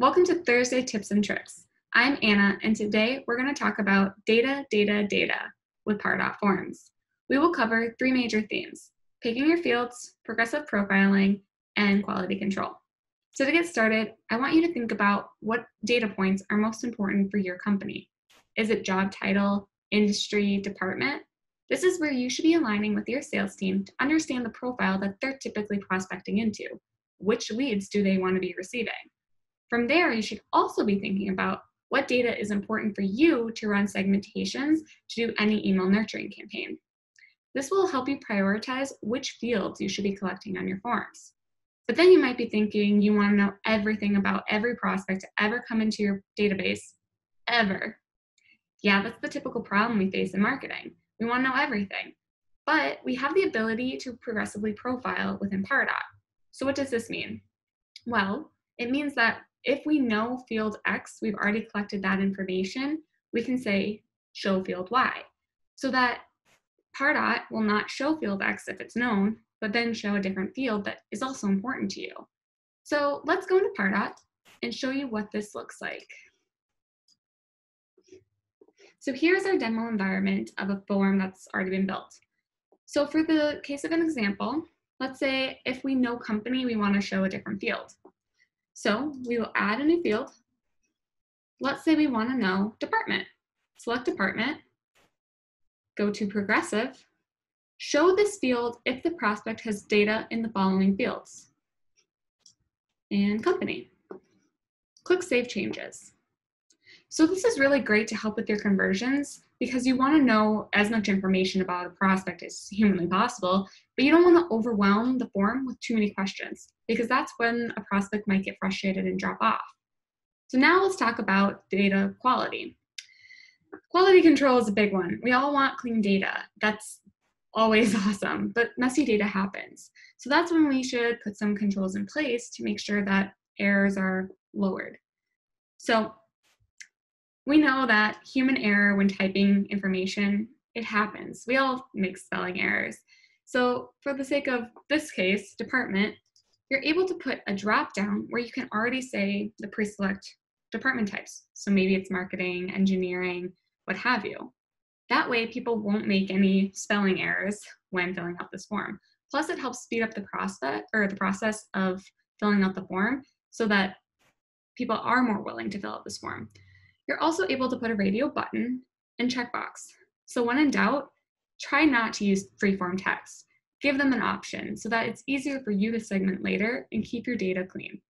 Welcome to Thursday Tips and Tricks. I'm Anna, and today we're going to talk about data with Pardot forms. We will cover three major themes: picking your fields, progressive profiling, and quality control. So to get started, I want you to think about what data points are most important for your company. Is it job title, industry, department? This is where you should be aligning with your sales team to understand the profile that they're typically prospecting into. Which leads do they want to be receiving? From there, you should also be thinking about what data is important for you to run segmentations to do any email nurturing campaign. This will help you prioritize which fields you should be collecting on your forms. But then you might be thinking you want to know everything about every prospect to ever come into your database, ever. Yeah, that's the typical problem we face in marketing. We want to know everything. But we have the ability to progressively profile within Pardot. So what does this mean? Well, it means that if we know field X, we've already collected that information, we can say show field Y. So that Pardot will not show field X if it's known, but then show a different field that is also important to you. So let's go into Pardot and show you what this looks like. So here's our demo environment of a form that's already been built. So for the case of an example, let's say if we know company, we want to show a different field. So we will add a new field. Let's say we want to know department. Select department, go to progressive, show this field if the prospect has data in the following fields, and company. Click Save Changes. So this is really great to help with your conversions because you want to know as much information about a prospect as humanly possible, but you don't want to overwhelm the form with too many questions because that's when a prospect might get frustrated and drop off. So now let's talk about data quality. Quality control is a big one. We all want clean data. That's always awesome, but messy data happens. So that's when we should put some controls in place to make sure that errors are lowered. So we know that human error when typing information, it happens. We all make spelling errors. So for the sake of this case, department, you're able to put a drop down where you can already say the pre-select department types. So maybe it's marketing, engineering, what have you. That way people won't make any spelling errors when filling out this form. Plus it helps speed up the process of filling out the form so that people are more willing to fill out this form. You're also able to put a radio button and checkbox. So when in doubt, try not to use free-form text. Give them an option so that it's easier for you to segment later and keep your data clean.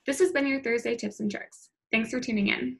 This has been your Thursday Tips and Tricks. Thanks for tuning in.